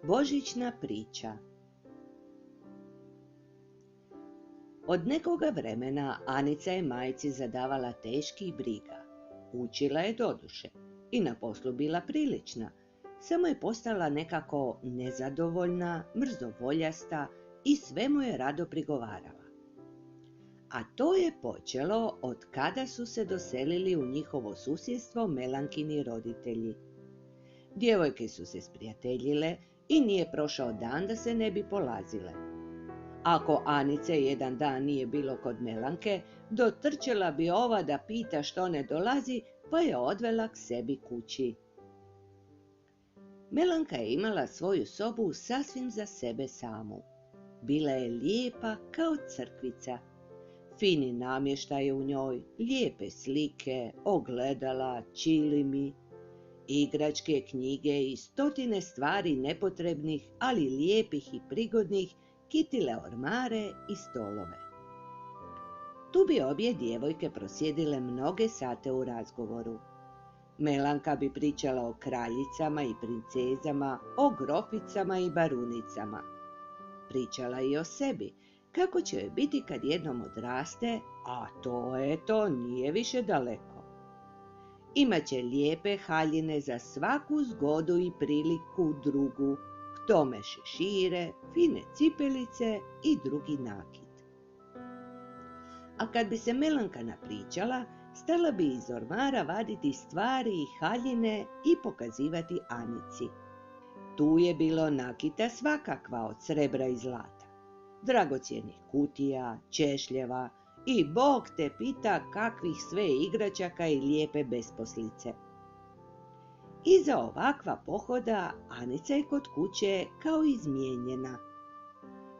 Božićna priča. Od nekoga vremena Anica je majci zadavala teških briga. Učila je doduše i na poslu bila prilična, samo je postala nekako nezadovoljna, mrzovoljasta i sve mu je rado prigovarala. A to je počelo od kada su se doselili u njihovo susjedstvo Melankini roditelji. Djevojke su se sprijateljile i nije prošao dan da se ne bi polazile. Ako Anice jedan dan nije bilo kod Melanke, dotrčela bi ova da pita što ne dolazi, pa je odvela k sebi kući. Melanka je imala svoju sobu sasvim za sebe samu. Bila je lijepa kao crkvica. Fini namještaj u njoj, lijepe slike, ogledala, čilimi, igračke, knjige i stotine stvari nepotrebnih, ali lijepih i prigodnih, kitile ormare i stolove. Tu bi obje djevojke prosjedile mnoge sate u razgovoru. Melanka bi pričala o kraljicama i princezama, o groficama i barunicama. Pričala i o sebi, kako će joj biti kad jednom odraste, a to nije više daleko. Imaće lijepe haljine za svaku zgodu i priliku drugu, k tome šešire, fine cipelice i drugi nakit. A kad bi se Melanka napričala, stala bi iz ormara vaditi stvari i haljine i pokazivati Anici. Tu je bilo nakita svakakva od srebra i zlata, dragocjenih kutija, češljeva i Bog te pita kakvih sve igračaka i lijepe besposlice. Iza ovakva pohoda Anica je kod kuće kao izmijenjena.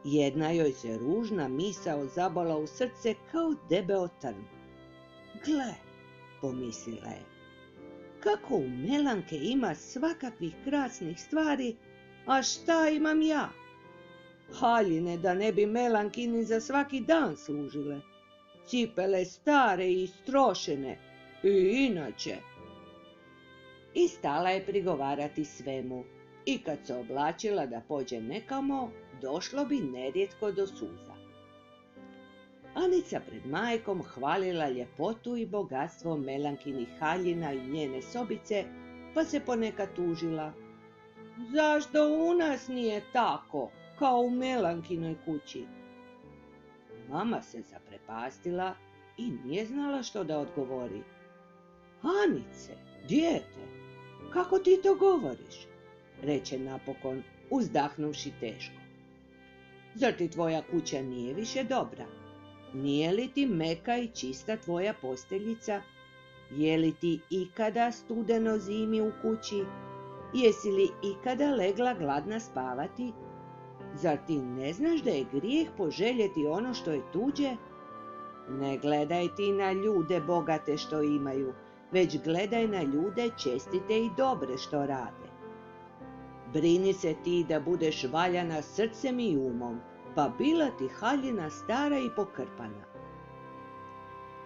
Jedna joj se ružna misao zabala u srce kao debeo trn. Gle, pomislila je, kako u Melanke ima svakakvih krasnih stvari, a šta imam ja? Haljine da ne bi Melankini za svaki dan služile, cipele stare i istrošene i inače. I stala je prigovarati svemu i kad se oblačila da pođe nekamo, došlo bi nerijetko do suza. Anica pred majkom hvalila ljepotu i bogatstvo Melankinih haljina i njene sobice, pa se ponekad tužila. Zašto u nas nije tako, kao u Melankinoj kući? Mama se zaprepastila i nije znala što da odgovori. Anice, dijete, kako ti to govoriš? Reče napokon, uzdahnuvši teško. Zar ti tvoja kuća nije više dobra? Nije li ti meka i čista tvoja posteljica? Je li ti ikada studeno zimi u kući? Jesi li ikada legla gladna spavati? Zar ti ne znaš da je grijeh poželjeti ono što je tuđe? Ne gledaj ti na ljude bogate što imaju, već gledaj na ljude čestite i dobre što rade. Brini se ti da budeš valjana srcem i umom, pa bila ti haljina stara i pokrpana.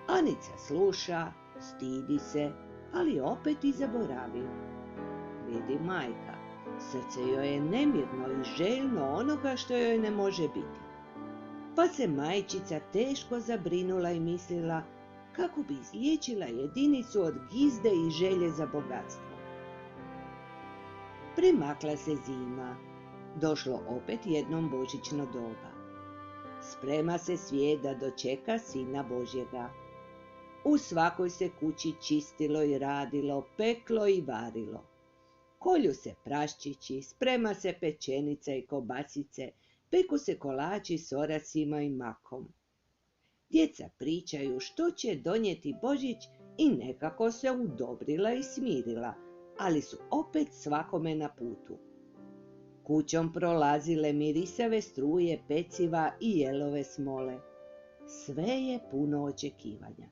Anica sluša, stidi se, ali opet i zaboravi. Vidi majka, srce joj je nemirno i željno onoga što joj ne može biti. Pa se majčica teško zabrinula i mislila kako bi izliječila jedinicu od gizde i želje za bogatstvo. Primakla se zima. Došlo opet jednom božićno doba. Sprema se svijet da dočeka Sina Božjega. U svakoj se kući čistilo i radilo, peklo i varilo. Kolju se praščići, sprema se pečenica i kobasice, peku se kolači s orasima i makom. Djeca pričaju što će donijeti Božić i nekako se udobrila i smirila, ali su opet svakome na putu. Kućom prolazile mirisave struje peciva i jelove smole. Sve je puno očekivanja.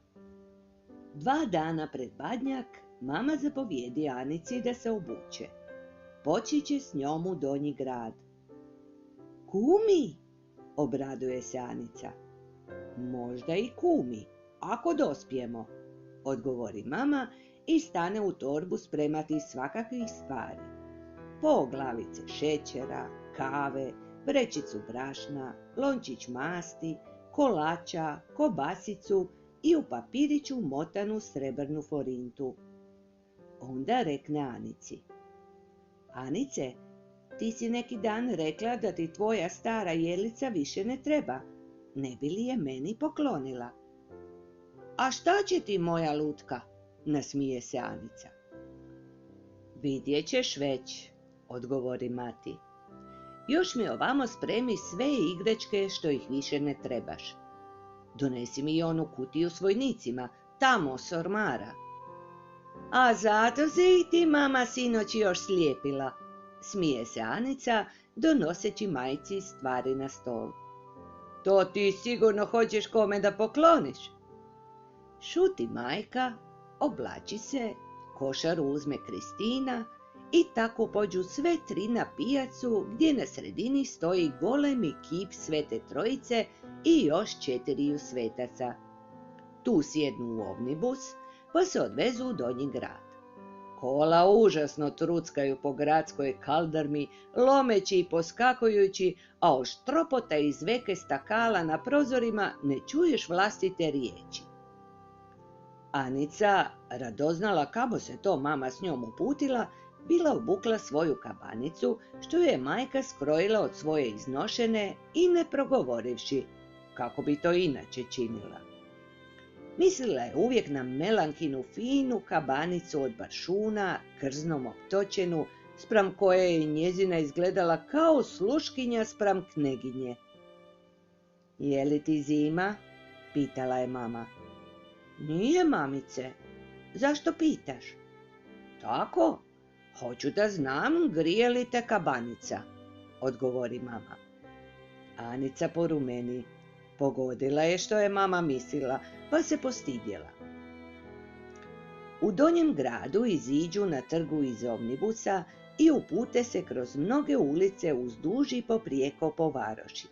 2 dana pred Badnjak mama zapovjedi Anici da se obuče. Poći će s njom u Donji grad. Kumi, obraduje se Anica. Možda i kumi, ako dospijemo, odgovori mama i stane u torbu spremati svakakvih stvari. po glavice šećera, kave, vrećicu brašna, lončić masti, kolača, kobasicu i u papiriću motanu srebrnu forintu. Onda rekne Anici: Anice, ti si neki dan rekla da ti tvoja stara jelica više ne treba, ne bi li je meni poklonila? A šta će ti, moja lutka? Nasmije se Anica. Vidjet ćeš već, odgovori mati. Još mi ovamo spremi sve igračke što ih više ne trebaš. Donesi mi i onu kutiju s vojnicima, tamo s ormara. A zato se i ti mama sinoć još slijepila, smije se Anica, donoseći majci stvari na stol. To ti sigurno hoćeš kome da pokloniš. Šuti majka, oblači se, košaru uzme Kristina i tako pođu sve tri na pijacu gdje na sredini stoji golemi kip Svete Trojice i još 4 svetaca. Tu sjednu u omnibus pa se odvezu u Donji grad. Kola užasno truckaju po gradskoj kaldarmi, lomeći i poskakujući, a od štropota i zveke stakala na prozorima ne čuješ vlastite riječi. Anica, radoznala kamo se to mama s njom uputila, bila obukla svoju kabanicu, što je majka skrojila od svoje iznošene i ne progovorivši, kako bi to inače činila. Mislila je uvijek na Melankinu finu kabanicu od baršuna, krznom optočenu, spram koje je njezina izgledala kao sluškinja spram kneginje. Je li ti zima? Pitala je mama. Nije, mamice. Zašto pitaš? Tako, hoću da znam grije li te kabanica, odgovori mama. Anica porumeni. Pogodila je što je mama mislila, pa se postidjela. U Donjem gradu iziđu na trgu iz omnibusa i upute se kroz mnoge ulice uzduž i poprijeko po varoši.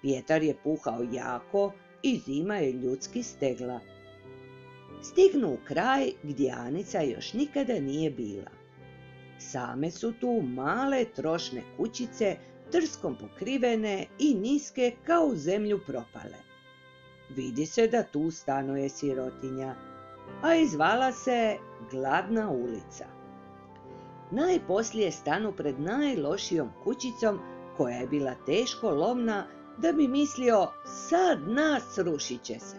Vjetar je puhao jako i zima je ljudski stegla. Stignu u kraj gdje Anica još nikada nije bila. Same su tu male trošne kućice, trskom pokrivene i niske kao u zemlju propale. Vidi se da tu stanuje sirotinja, a izvala se Gladna ulica. Najposlije stanu pred najlošijom kućicom, koja je bila teško lomna, da bi mislio sad nas srušit će se.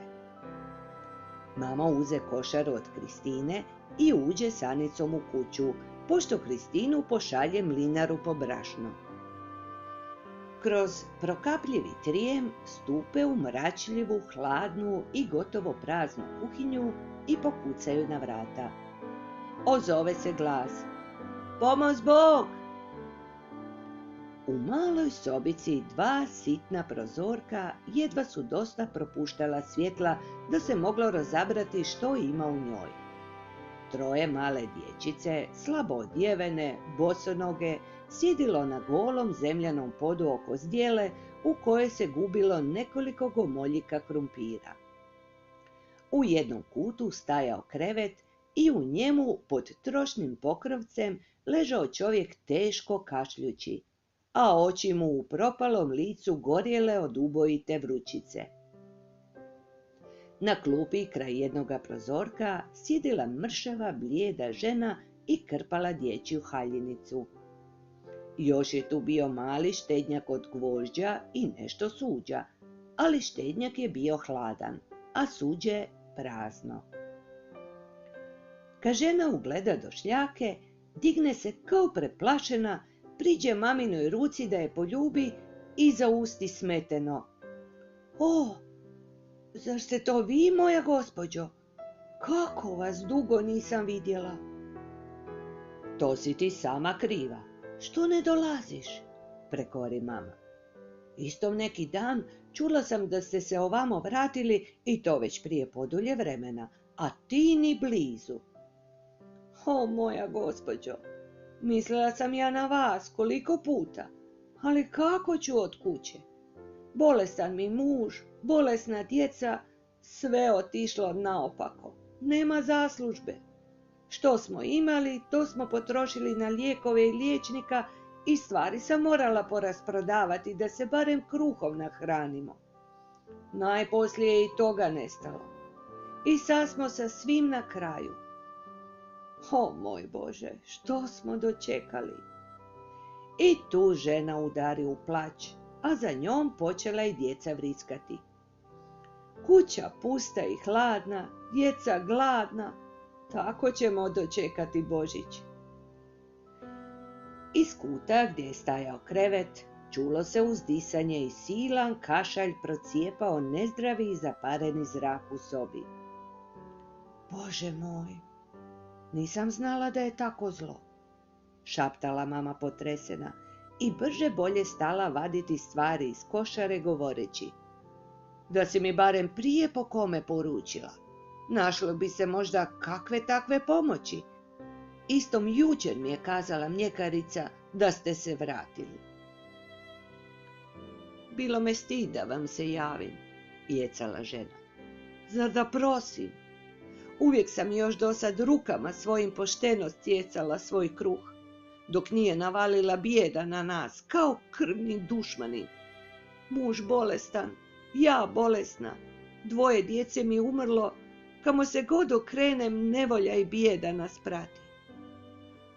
Mama uze košaru od Kristine i uđe s Anicom u kuću, pošto Kristinu pošalje mlinaru po brašno. Kroz prokapljivi trijem stupe u mračljivu, hladnu i gotovo praznu kuhinju i pokucaju na vrata. Ozove se glas: Pomoz Bog! U maloj sobici 2 sitna prozorka jedva su dosta propuštala svjetla da se moglo razabrati što ima u njoj. 3 male dječice, slabo odjevene, bosonoge, sjedilo na golom zemljanom podu oko zdjele u kojoj se gubilo nekoliko gomoljika krumpira. U jednom kutu stajao krevet i u njemu pod trošnim pokrovcem ležao čovjek teško kašljući, a oči mu u propalom licu gorjele od ubojite vrućice. Na klupi kraj jednoga prozorka sjedila mršava blijeda žena i krpala dječju haljinicu. Još je tu bio mali štednjak od gvožđa i nešto suđa, ali štednjak je bio hladan, a suđe prazno. Kad žena ugleda došljake, digne se kao preplašena, priđe maminoj ruci da je poljubi i zausti smeteno: O, zar ste to vi, moja gospođo? Kako vas dugo nisam vidjela? To si ti sama kriva. Što ne dolaziš? Prekori mama. Istom neki dan čula sam da ste se ovamo vratili i to već prije podulje vremena, a ti ni blizu. O, moja gospođo, mislila sam ja na vas koliko puta, ali kako ću od kuće? Bolestan mi muž, bolesna djeca, sve otišlo naopako, nema zaslužbe. Što smo imali, to smo potrošili na lijekove i liječnika i stvari sam morala porasprodavati da se barem kruhom nahranimo. Najposlije je i toga nestalo. I sad smo sa svim na kraju. O moj Bože, što smo dočekali? I tu žena udari u plać, a za njom počela i djeca vriskati. Kuća pusta i hladna, djeca gladna, tako ćemo dočekati Božić. Iz kuta gdje je stajao krevet, čulo se uzdisanje i silan kašalj procijepao nezdravi i zapareni zrak u sobi. Bože moj, nisam znala da je tako zlo, šaptala mama potresena i brže bolje stala vaditi stvari iz košare govoreći. Da si mi barem prije po kome poručila, našlo bi se možda kakve takve pomoći. Istom jučer mi je kazala mljekarica da ste se vratili. Bilo me stid da vam se javim, jecala žena. Zar da prosim? Uvijek sam još dosad rukama svojim pošteno stjecala svoj kruh, dok nije navalila bijeda na nas, kao krvni dušmani. Muž bolestan, ja bolesna, 2 djece mi umrlo, kamo se god okrenem nevolja i bijeda nas prati.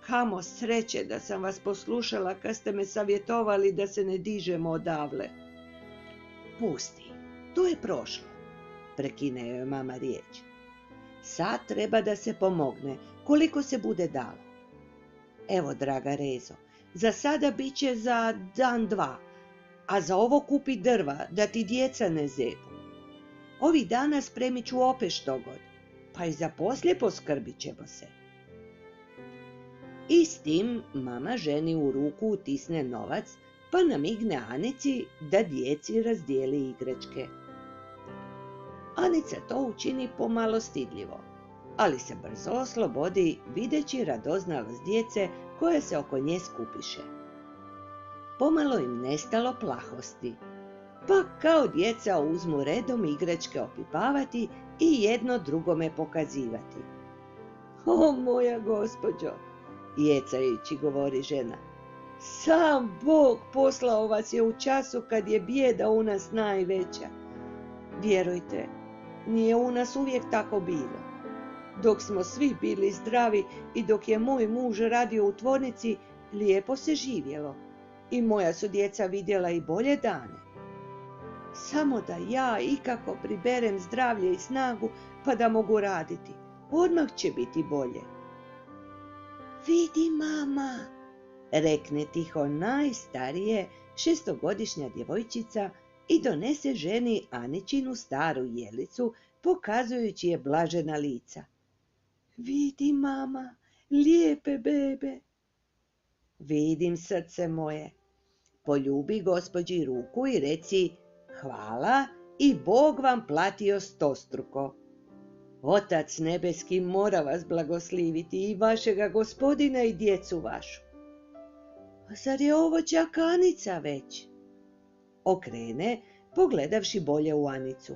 Kamo sreće da sam vas poslušala kad ste me savjetovali da se ne dižemo odavle. Pusti, to je prošlo, prekine joj mama riječ. Sad treba da se pomogne, koliko se bude dalo. Evo, draga Rezo, za sada bit će za dan 2, a za ovo kupi drva, da ti djeca ne zebu. Ovih dana spremit ću opet štogod, pa i za poslije poskrbit ćemo se. I s tim mama ženi u ruku utisne novac, pa namigne Anici da djeci razdijeli igračke. Anica to učini pomalo stidljivo, ali se brzo oslobodi videći radoznalost djece koje se oko nje skupiše. Pomalo im nestalo plahosti, pa kao djeca uzmu redom igračke opipavati i jedno drugome pokazivati. O moja gospođo, jecajući govori žena, sam Bog poslao vas je u času kad je bijeda u nas najveća. Vjerujte, nije u nas uvijek tako bilo. Dok smo svi bili zdravi i dok je moj muž radio u tvornici, lijepo se živjelo i moja su djeca vidjela i bolje dane. Samo da ja ikako priberem zdravlje i snagu pa da mogu raditi, odmah će biti bolje. Vidi mama, rekne tiho najstarije 6-godišnja djevojčica i donese ženi Aničinu staru jelicu, pokazujući je blažena lica. Vidi mama, lijepe bebe. Vidim, srce moje. Poljubi gospođi ruku i reci hvala i Bog vam platio 100-struko. Otac nebeski mora vas blagosliviti i vašega gospodina i djecu vašu. A zar je ovo čak Anica već? Okrene, pogledavši bolje u Anicu.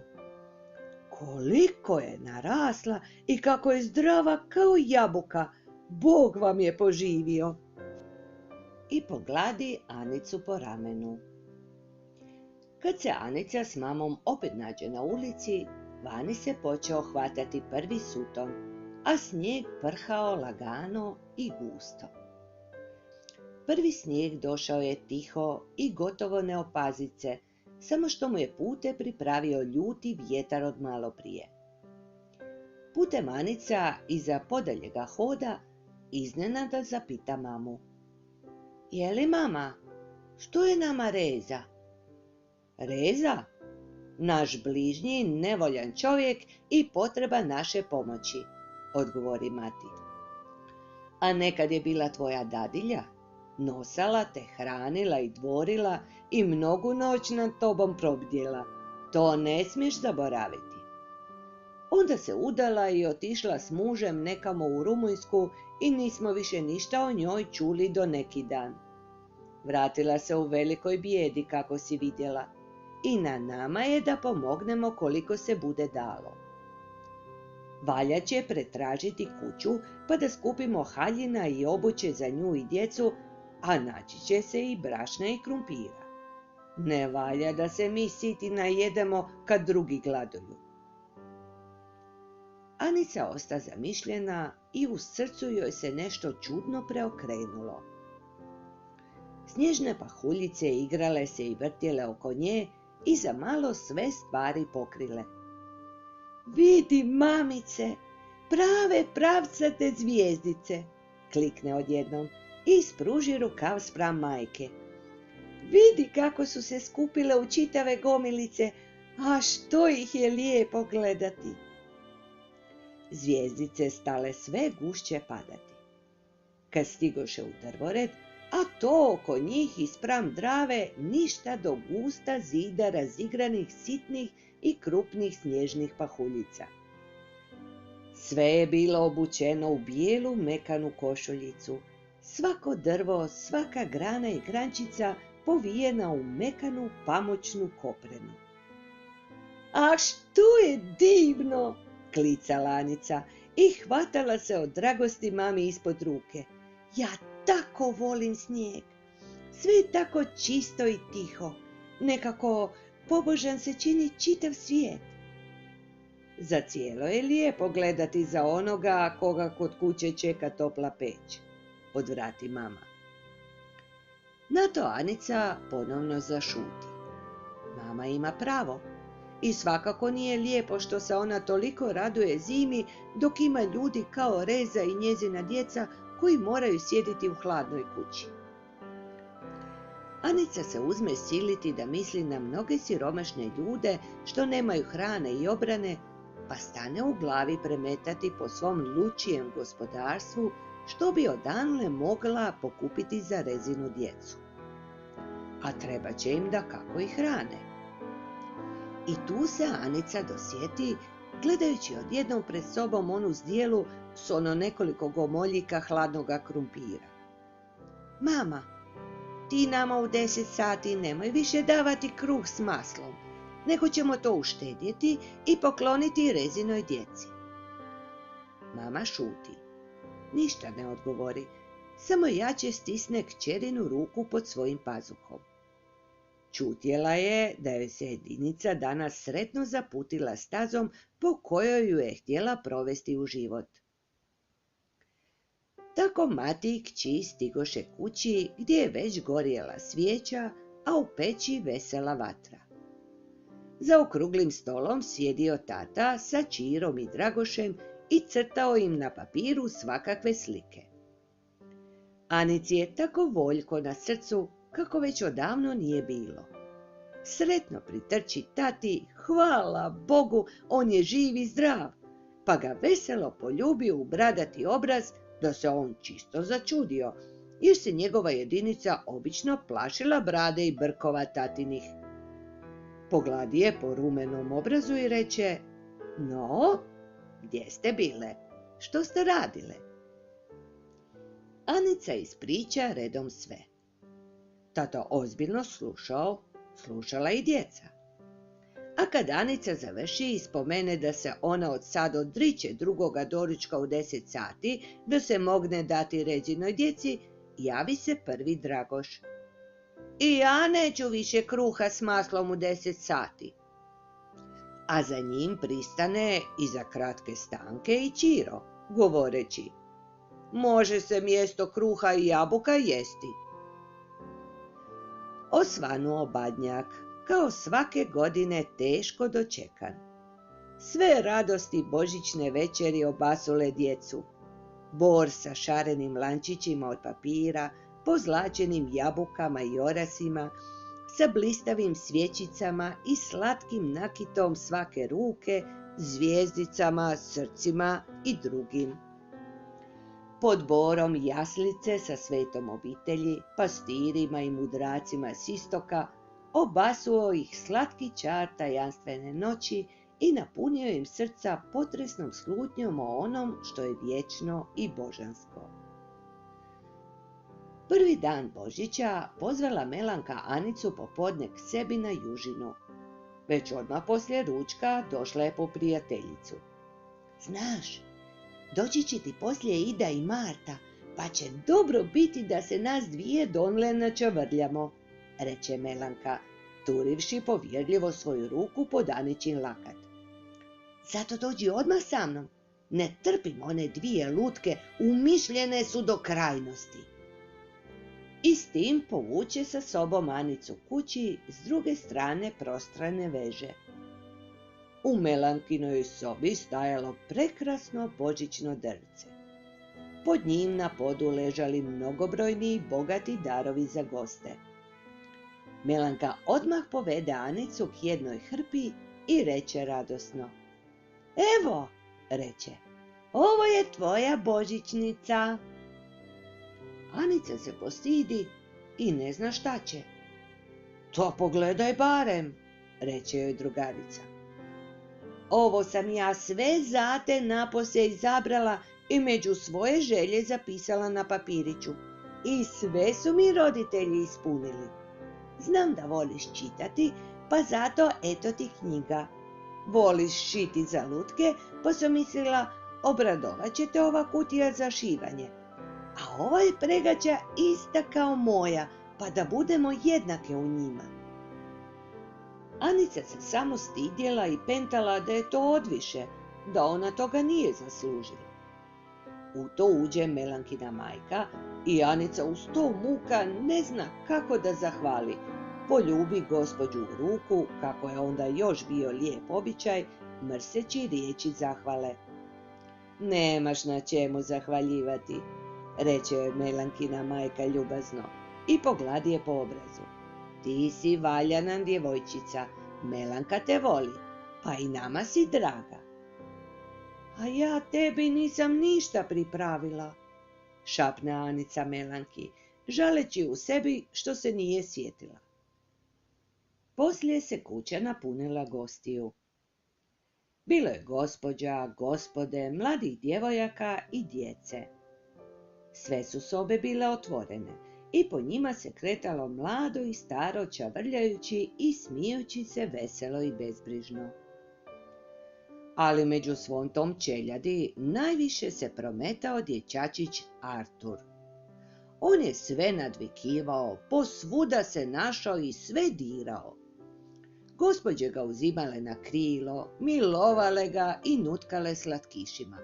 Koliko je narasla i kako je zdrava kao jabuka, Bog vam je poživio. I pogladi Anicu po ramenu. Kad se Anica s mamom opet nađe na ulici, vani se počeo hvatati prvi suton, a snijeg prhao lagano i gusto. Prvi snijeg došao je tiho i gotovo neopazice, samo što mu je pute pripravio ljuti vjetar od malo prije. Putem Anica iza podaljega hoda iznenada zapita mamu. Je li mama, što je nama Reza? Reza? Naš bližnji nevoljan čovjek i potreba naše pomoći, odgovori mati. A nekad je bila tvoja dadilja, nosala te, hranila i dvorila i mnogu noć nad tobom probdjela. To ne smiješ zaboraviti. Onda se udala i otišla s mužem nekamo u Rumunjsku i nismo više ništa o njoj čuli do neki dan. Vratila se u velikoj bijedi, kako si vidjela, i na nama je da pomognemo koliko se bude dalo. Valja će pretražiti kuću pa da skupimo haljina i obuće za nju i djecu, a naći će se i brašna i krumpira. Ne valja da se mi siti najedemo kad drugi gladuju. Anica osta zamišljena i u srcu joj se nešto čudno preokrenulo. Snježne pahuljice igrale se i vrtjele oko nje i za malo sve stvari pokrile. Vidi, mamice, prave pravcate zvijezdice, klikne odjednom i ispruži rukav spram majke. Vidi kako su se skupile u čitave gomilice, a što ih je lijepo gledati. Zvijezdice stale sve gušće padati. Kad stigoše u drvored, a to oko njih ispram Drave ništa do gusta zida razigranih sitnih i krupnih snježnih pahuljica. Sve je bilo obučeno u bijelu mekanu košuljicu, svako drvo, svaka grana i grančica povijena u mekanu pamučnu koprenu. A što je divno, klicala Anica i hvatala se od dragosti mami ispod ruke. Ja tako volim snijeg, sve je tako čisto i tiho, nekako pobožan se čini čitav svijet. Zacijelo je lijepo gledati za onoga koga kod kuće čeka topla peć, odvrati mama. Na to Anica ponovno zašuti. Mama ima pravo i svakako nije lijepo što se ona toliko raduje zimi dok ima ljudi kao Reza i njezina djeca koji moraju sjediti u hladnoj kući. Anica se uzme siliti da misli na mnoge siromašne ljude što nemaju hrane i obrane, pa stane u glavi premetati po svom lučijem gospodarstvu što bi odanle mogla pokupiti za Rezinu djecu. A treba će im dakako i hrane. I tu se Anica dosjeti, gledajući odjednom pred sobom onu zdjelu s ono nekoliko gomoljika hladnoga krumpira. Mama, ti nama u 10 sati nemoj više davati kruh s maslom, nego ćemo to uštedjeti i pokloniti Rezinoj djeci. Mama šuti. Ništa ne odgovori, samo jače stisne kćerinu ruku pod svojim pazuhom. Čutjela je da joj se jedinica danas sretno zaputila stazom po kojoj ju je htjela provesti u život. Tako mati i kći stigoše kući gdje je već gorjela svijeća, a u peći vesela vatra. Za okruglim stolom sjedio tata sa Čirom i Dragošem i crtao im na papiru svakakve slike. Anici je tako voljko na srcu kako već odavno nije bilo. Sretno pritrči tati, hvala Bogu, on je živ i zdrav, pa ga veselo poljubio u bradati obraz da se on čisto začudio, jer se njegova jedinica obično plašila brade i brkova tatinih. Pogladi je po rumenom obrazu i reče, no, gdje ste bile? Što ste radile? Anica ispriča redom sve. Tata ozbiljno slušao, slušala i djeca. A kad Anica završi i spomene da se ona od sad odriče drugoga doručka u 10 sati, da se mogne dati Rezinoj djeci, javi se prvi Dragoš. I ja neću više kruha s maslom u 10 sati. A za njim pristane iza kratke stanke i Čiro, govoreći, može se mjesto kruha i jabuka jesti. Osvanuo Badnjak, kao svake godine teško dočekan. Sve radosti božićne večeri obasule djecu. Bor sa šarenim lančićima od papira, pozlačenim jabukama i orasima, sa blistavim svjećicama i slatkim nakitom svake ruke, zvijezdicama, srcima i drugim. Pod borom jaslice sa svetom obitelji, pastirima i mudracima s istoka, obasuo ih slatki čar tajanstvene noći i napunio im srca potresnom slutnjom o onom što je vječno i božansko. Prvi dan Božića pozvala Melanka Anicu popodne k sebi na južinu. Već odmah poslije ručka došla je po prijateljicu. Znaš, doći će ti poslije Ida i Marta, pa će dobro biti da se nas dvije donle načavrljamo, reče Melanka, turivši povjerljivo svoju ruku pod Aničin lakat. Zato dođi odmah sa mnom, ne trpim one dvije lutke, umišljene su do krajnosti. I s tim povuče sa sobom Anicu kući s druge strane prostrane veže. U Melankinoj sobi stajalo prekrasno božićno drvce. Pod njim na podu ležali mnogobrojni i bogati darovi za goste. Melanka odmah povede Anicu k jednoj hrpi i reče radosno: Evo, reče, ovo je tvoja božićnica. Anica se postidi i ne zna šta će. To pogledaj barem, reče joj drugarica. Ovo sam ja sve za te napose izabrala i među svoje želje zapisala na papiriću. I sve su mi roditelji ispunili. Znam da voliš čitati, pa zato eto ti knjiga. Voliš šiti za lutke, pa sam mislila obradovat će te ova kutija za šivanje. A ova je pregača ista kao moja, pa da budemo jednake u njima. Anica se samo stidjela i pentala da je to odviše, da ona toga nije zaslužila. U to uđe Melankina majka i Anica uz to muka ne zna kako da zahvali. Poljubi gospođu u ruku, kako je onda još bio lijep običaj, mrseći riječi zahvale. Nemaš na čemu zahvaljivati, reče joj Melankina majka ljubazno i pogladi je po obrazu. Ti si valjana djevojčica, Melanka te voli, pa i nama si draga. A ja tebi nisam ništa pripravila, šapne Anica Melanki, žaleći u sebi što se nije sjetila. Poslije se kuća napunila gostiju. Bilo je gospođa, gospode, mladih djevojaka i djece. Sve su sobe bile otvorene i po njima se kretalo mlado i staro čavrljajući i smijući se veselo i bezbrižno. Ali među svom tom čeljadi najviše se prometao dječačić Artur. On je sve nadvikivao, posvuda se našao i sve dirao. Gospođe ga uzimale na krilo, milovale ga i nutkale slatkišima.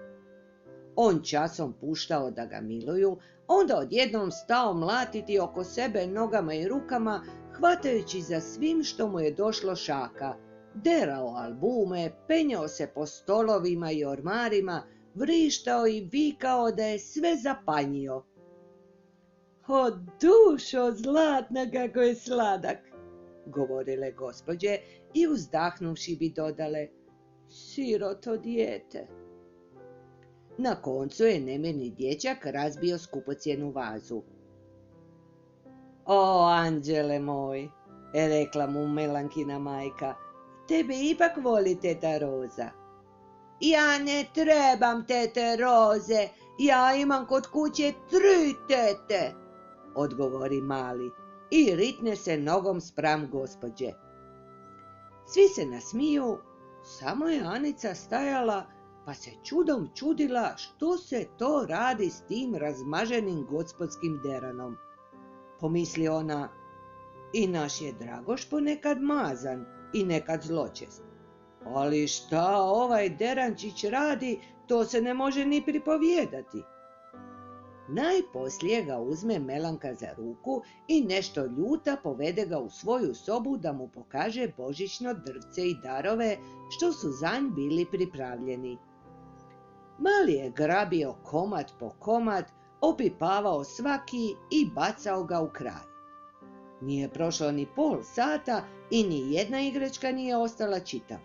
On časom puštao da ga miluju, onda odjednom stao mlatiti oko sebe nogama i rukama, hvatajući za svim što mu je došlo šaka, derao albume, penjao se po stolovima i ormarima, vrištao i vikao da je sve zapanjio. O dušo zlatna kako je sladak, govorile gospođe i uzdahnuvši bi dodale, siroto dijete. Na koncu je nemirni dječak razbio skupocjenu vazu. O, anđele moj, rekla mu Melankina majka, tebe ipak voli teta Roza. Ja ne trebam tete Roze, ja imam kod kuće 3 tete, odgovori mali i ritne se nogom spram gospođe. Svi se nasmiju, samo je Anica stajala pa se čudom čudila što se to radi s tim razmaženim gospodskim deranom. Pomisli ona, i naš je Dragoš ponekad mazan i nekad zločest. Ali šta ovaj derančić radi, to se ne može ni pripovijedati. Najposlije ga uzme Melanka za ruku i nešto ljuta povede ga u svoju sobu da mu pokaže božićno drvce i darove što su za nj bili pripravljeni. Mali je grabio komad po komad, opipavao svaki i bacao ga u kraj. Nije prošlo ni pol sata i ni jedna igračka nije ostala čitava.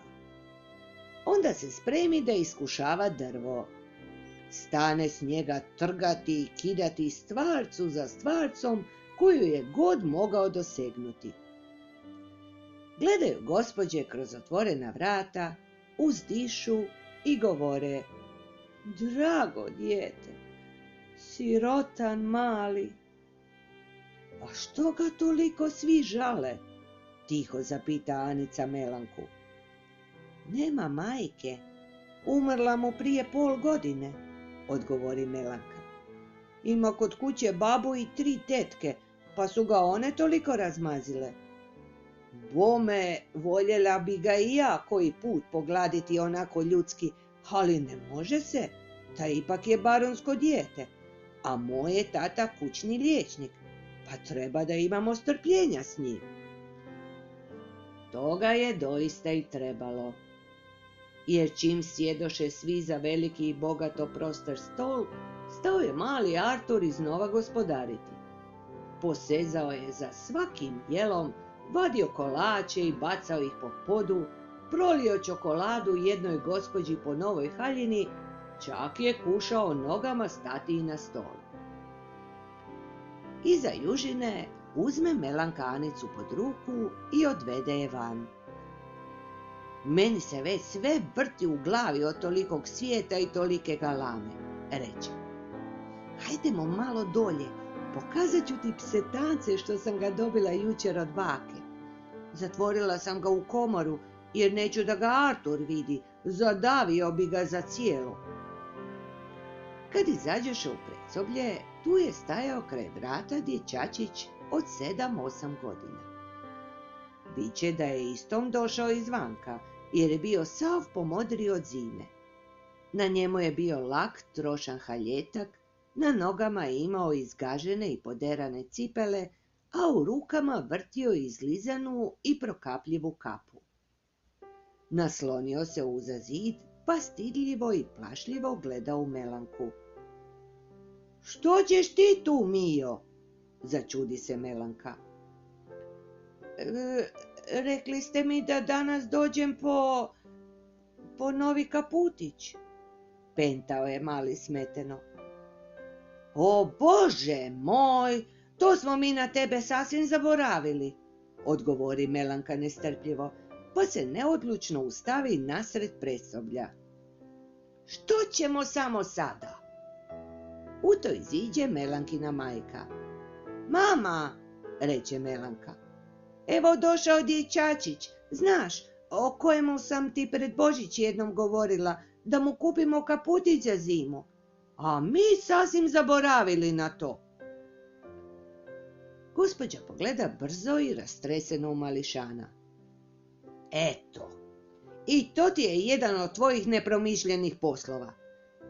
Onda se spremi da iskušava drvo. Stane s njega trgati i kidati stvarcu za stvarcom koju je god mogao dosegnuti. Gledaju gospođe kroz otvorena vrata, uzdišu i govore, drago dijete, sirotan mali. A što ga toliko svi žale? Tiho zapita Anica Melanku. Nema majke, Umrla mu prije pol godine, odgovori Melanka. Ima kod kuće babu i 3 tetke, pa su ga one toliko razmazile. Bome, voljela bi ga i ja koji put pogladiti onako ljudski, ali ne može se, taj ipak je baronsko dijete, a moj je tata kućni liječnik, pa treba da imamo strpljenja s njim. Toga je doista i trebalo, jer čim sjedoše svi za veliki i bogato prostor stol, stao je mali Artur iznova gospodariti. Posezao je za svakim jelom, vadio kolače i bacao ih po podu, prolio čokoladu jednoj gospođi po novoj haljini, čak je kušao nogama stati i na stol. Iza južine uzme Melanka Anicu pod ruku i odvede je van. Meni se već sve vrti u glavi od tolikog svijeta i tolike galame, reče. Hajdemo malo dolje, pokazat ću ti psetance što sam ga dobila jučer od bake. Zatvorila sam ga u komoru, jer neću da ga Artur vidi, zadavio bi ga za cijelo. Kad izađoše u predsoblje, tu je stajao kraj vrata dječačić od 7-8 godina. Biće da je istom došao izvanka, jer je bio sav pomodrio od zime. Na njemu je bio lak, trošan haljetak, na nogama je imao izgažene i poderane cipele, a u rukama vrtio izlizanu i prokapljivu kapu. Naslonio se uza zid, pa stidljivo i plašljivo gledao u Melanku. Što ćeš ti tu, Mio? Začudi se Melanka. Rekli ste mi da danas dođem po novi kaputić, pentao je mali smeteno. O Bože moj, to smo mi na tebe sasvim zaboravili, odgovori Melanka nestrpljivo, pa se neodlučno ustavi nasred predsoblja. Što ćemo samo sada? U to iziđe Melankina majka. Mama, reče Melanka, evo došao dječačić, znaš, o kojemu sam ti pred Božić jednom govorila, da mu kupimo kaputić za zimu. A mi sasvim zaboravili na to. Gospođa pogleda brzo i rastreseno u mališana. Eto, i to ti je jedan od tvojih nepromišljenih poslova.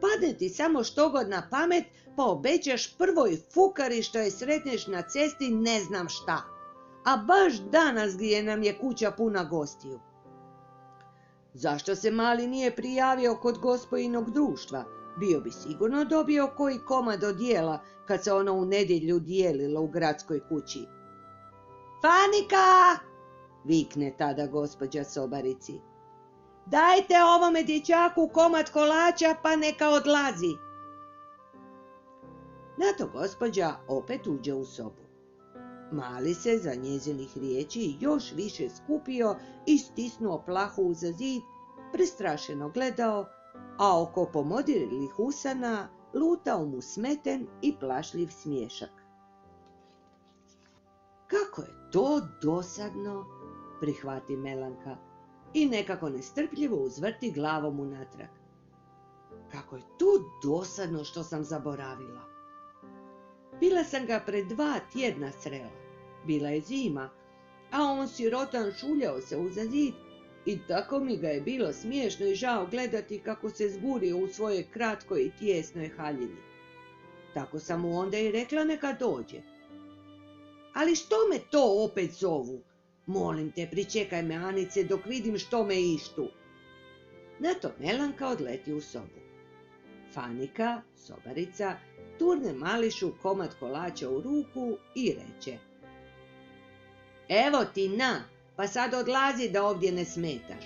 Padne ti samo štogod na pamet, pa obećaš prvoj fukari što je sretneš na cesti ne znam šta. A baš danas gdje nam je kuća puna gostiju. Zašto se mali nije prijavio kod gospojinog društva? Bio bi sigurno dobio koji komad od jela kad se ono u nedjelju dijelilo u gradskoj kući. Fanika! Vikne tada gospođa sobarici. Dajte ovome dječaku komad kolača pa neka odlazi. Na to gospođa opet uđe u sobu. Mali se za njezinih riječi još više skupio i stisnuo plahu uza zid, prestrašeno gledao, a oko pomodirlih usana lutao mu smeten i plašljiv smiješak. Kako je to dosadno, prihvati Melanka i nekako nestrpljivo uzvrti glavom unatrag. Kako je to dosadno što sam zaboravila. Bila sam ga pred 2 tjedna srela. Bila je zima, a on sirotan šuljao se uza zid i tako mi ga je bilo smiješno i žao gledati kako se zgurio u svojoj kratkoj i tijesnoj haljini. Tako sam mu onda i rekla neka dođe. Ali što me to opet zovu? Molim te, pričekaj me, Anice, dok vidim što me ištu. Na to Melanka odleti u sobu. Fanika, sobarica, turne mališu komad kolača u ruku i reče. Evo ti na, pa sad odlazi da ovdje ne smetaš.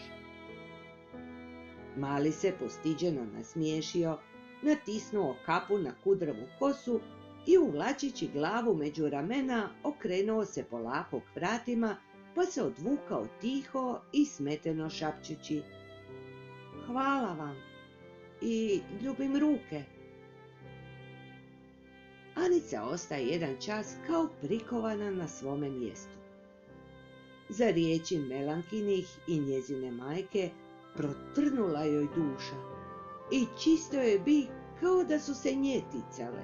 Mali se postiđeno nasmiješio, natisnuo kapu na kudravu kosu i uvlačići glavu među ramena okrenuo se polako k vratima, pa se odvukao tiho i smeteno šapćući. Hvala vam i ljubim ruke. Anica ostaje jedan čas kao prikovana na svome mjestu. Za riječi Melankinih i njezine majke protrnula joj duša. i čisto je bi kao da su se nje ticale.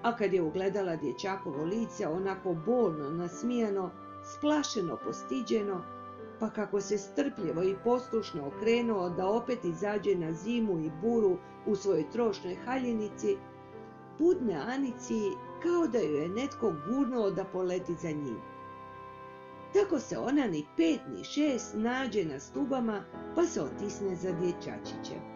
A kad je ugledala dječakovo lice, onako bolno nasmijano, splašeno postiđeno, pa kako se strpljivo i poslušno okrenuo da opet izađe na zimu i buru u svojoj trošnoj haljinici, budne Anici kao da ju je netko gurnuo da poleti za njim. Tako se ona ni 5 ni 6 nađe na stubama, pa se otisne za dječačićem.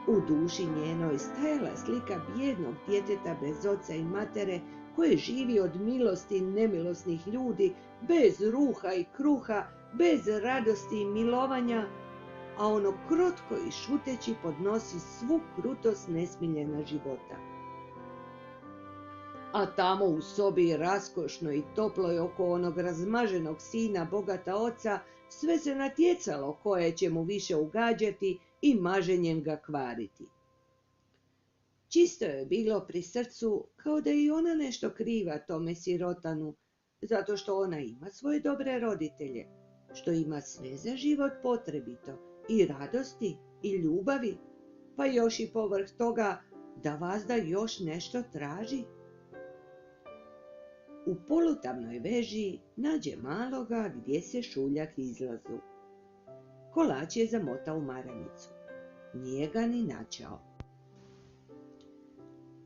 U duši njenoj stajala slika bijednog djeteta bez oca i matere, koje živi od milosti nemilosnih ljudi, bez ruha i kruha, bez radosti i milovanja, a ono krotko i šuteći podnosi svu krutost nesmiljena života. A tamo u sobi raskošnoj i toploj oko onog razmaženog sina bogata oca sve se natjecalo koje će mu više ugađati i maženjem ga kvariti. Čisto je bilo pri srcu kao da i ona nešto kriva tome sirotanu, zato što ona ima svoje dobre roditelje, što ima sve za život potrebito, i radosti, i ljubavi, pa još i povrh toga da vazda još nešto traži. U polutamnoj veži nađe maloga gdje se šuljak izlazu. Kolač je zamotao u maramicu. Nije ga ni načao.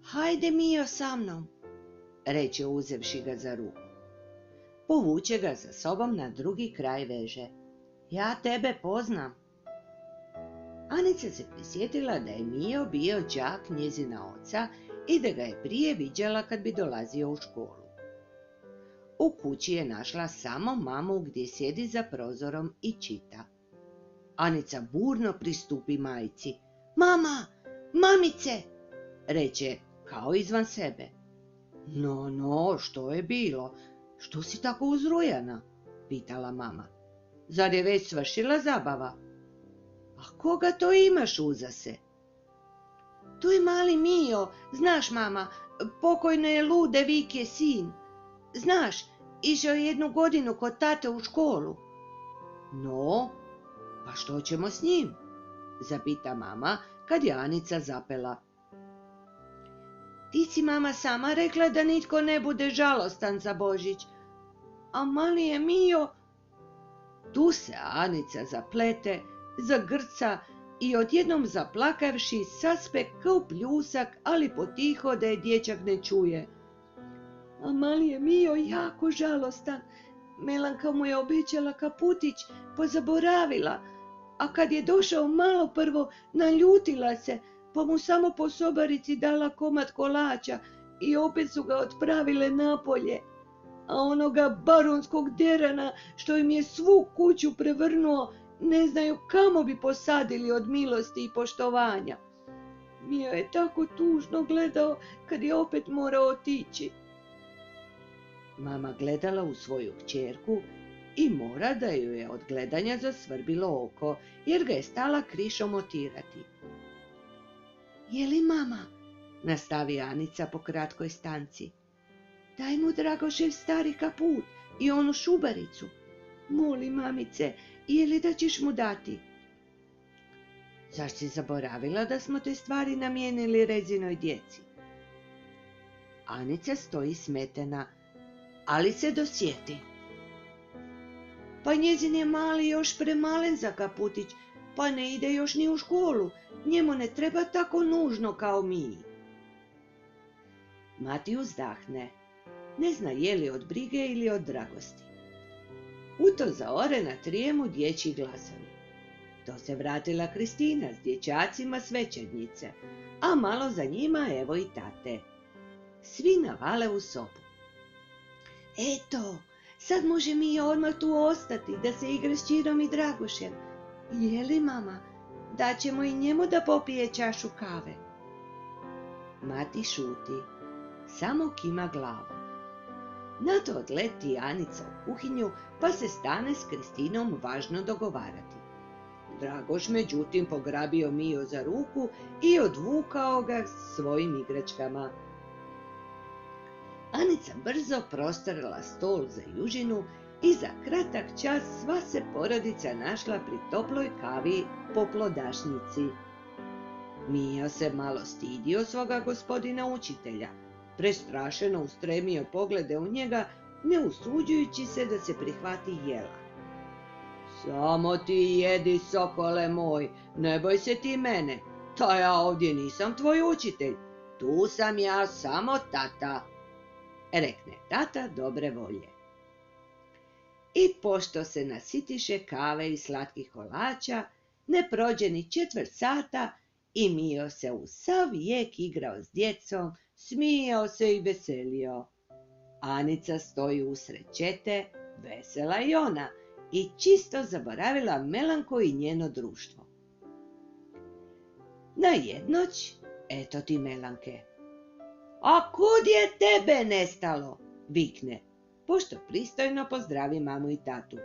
Hajde Mio sa mnom, reče uzevši ga za ruku. Povuče ga za sobom na drugi kraj veže. Ja tebe poznam. Anica se prisjetila da je Mio bio đak njezina oca i da ga je prije viđala kad bi dolazio u školu. U kući je našla samo mamu gdje sjedi za prozorom i čita. Anica burno pristupi majci. Mama, mamice, reče kao izvan sebe. No, što je bilo? Što si tako uzrujana? Pitala mama. Zar je već svršila zabava? A koga to imaš uza se? Tu je mali Mio, znaš mama, pokojno je lude Vike sin. Znaš, išao je 1 godinu kod tate u školu. No, pa što ćemo s njim? Zapita mama kad je Anica zapela. Ti si mama sama rekla da nitko ne bude žalostan za Božić, a mali je Mio. Tu se Anica zaplete, zagrca i odjednom zaplakavši saspe kao pljusak, ali potiho da je dječak ne čuje. A mali je Mio jako žalostan. Melanka mu je obećala kaputić, pa zaboravila, a kad je došao malo prvo, naljutila se, pa mu samo po sobarici dala komad kolača i opet su ga otpravile napolje. A onoga baronskog derana, što im je svu kuću prevrnuo, ne znaju kamo bi posadili od milosti i poštovanja. Mio je tako tužno gledao kad je opet morao otići. Mama gledala u svoju kćerku i mora da ju je od gledanja zasvrbilo oko, jer ga je stala krišom otirati. Je li mama? Nastavi Anica po kratkoj stanci. Daj mu Dragošev stari kaput i onu šubaricu. Molim, mamice, je li da ćeš mu dati? Zar si zaboravila da smo te stvari namijenili Rezinoj djeci? Anica stoji smetena, ali se dosjeti. Pa njezin je mali još premalen za kaputić, pa ne ide još ni u školu. Njemu ne treba tako nužno kao mi. Mati uzdahne. Ne zna je li od brige ili od dragosti. U to zaore na trijemu dječji glasovi. To se vratila Kristina s dječacima s večernjice, a malo za njima evo i tate. Svi navale u sobu. Eto, sad može Mio odmah tu ostati da se igra s Čirom i Dragošem. Je li, mama? Daćemo i njemu da popije čašu kave. Mati šuti, samo kima glavom. Na to odleti Anica u kuhinju, pa se stane s Kristinom važno dogovarati. Dragoš međutim pograbio Mio za ruku i odvukao ga svojim igračkama. Anica brzo prostorila stol za južinu i za kratak čas sva se porodica našla pri toploj kavi po plodašnici. Mio se malo stidio svoga gospodina učitelja, prestrašeno ustremio poglede u njega, ne usuđujući se da se prihvati jela. Samo ti jedi, sokole moj, ne boj se ti mene, ta ja ovdje nisam tvoj učitelj, tu sam ja samo tata, rekne tata dobre volje. I pošto se nasitiše kave i slatkih kolača, ne prođe ni 1/4 sata i Mio se u sav vijek igrao s djecom, smijao se i veselio. Anica stoji usred čete, vesela i ona, i čisto zaboravila Melanku i njeno društvo. Na jednoć, eto ti Melanke. A kud je tebe nestalo? Vikne, pošto pristojno pozdravi mamu i tatu.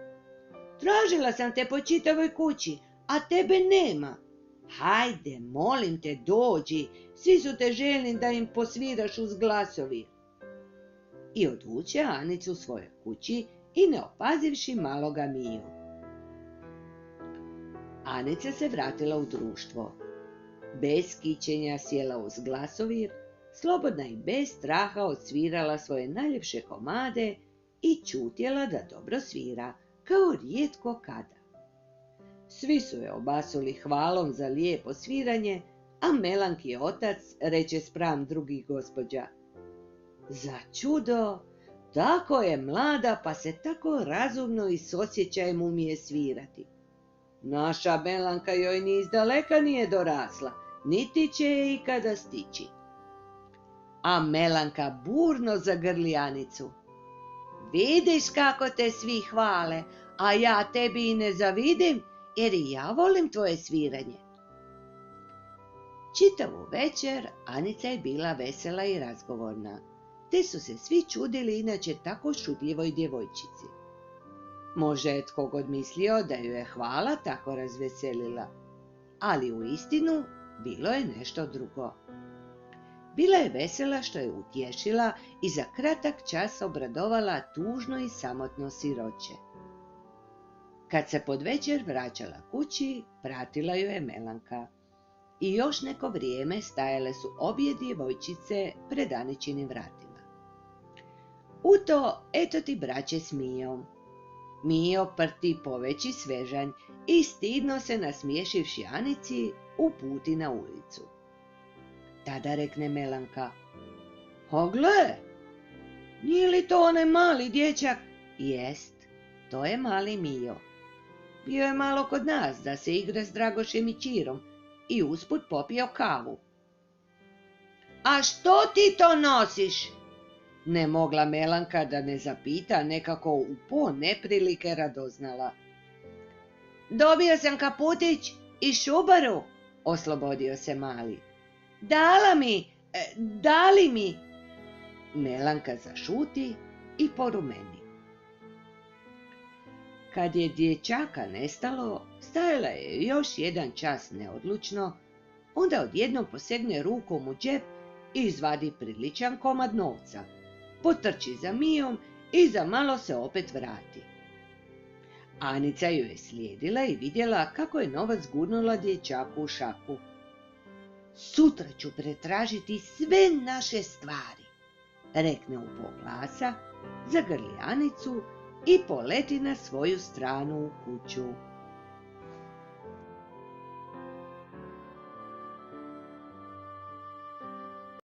Tražila sam te po čitavoj kući, a tebe nema. Hajde, molim te, dođi, svi su te željni da im posviraš uz glasovir. I odvuče Anicu svojoj kući i ne opazivši maloga Miju. Anica se vratila u društvo. Bez kićenja sjela uz glasovir, slobodna i bez straha odsvirala svoje najljepše komade i čutjela da dobro svira, kao rijetko kada. Svi su je obasuli hvalom za lijepo sviranje, a Melanki otac reče spram drugih gospođa: Za čudo, tako je mlada pa se tako razumno i s osjećajem umije svirati. Naša Melanka joj ni izdaleka nije dorasla, niti će je ikada stići. A Melanka burno zagrli Anicu. Vidiš kako te svi hvale, a ja tebi i ne zavidim, jer i ja volim tvoje sviranje. Čitavu večer Anica je bila vesela i razgovorna, te su se svi čudili inače tako šutljivoj djevojčici. Može je tko god mislio da ju je hvala tako razveselila, ali u istinu bilo je nešto drugo. Bila je vesela što je utješila i za kratak čas obradovala tužno i samotno siroče. Kad se pod večer vraćala kući, pratila ju je Melanka. I još neko vrijeme stajale su obje djevojčice pred Aničinim vratima. U to, eto ti braće s Mijom. Mio prti poveći svežanj i stidno se nasmiješivši Anici uputi na ulicu. Tada rekne Melanka: O gle, nije li to onaj mali dječak? Jest, to je mali Mio. Bio je malo kod nas da se igra s Dragošem i Čirom i usput popio kavu. A što ti to nosiš? Ne mogla Melanka da ne zapita, nekako u po neprilike radoznala. Dobio sam kaputić i šubaru, oslobodio se mali. Dali mi. Melanka zašuti i porumeni. Kad je dječaka nestalo, stajala je još jedan čas neodlučno, onda odjednom posegne rukom u džep i izvadi priličan komad novca, potrči za Mijom i za malo se opet vrati. Anica ju je slijedila i vidjela kako je novac gurnula dječaku u šaku. Sutra ću pretražiti sve naše stvari, rekne u polglasa, zagrli Anicu i poleti na svoju stranu u kuću.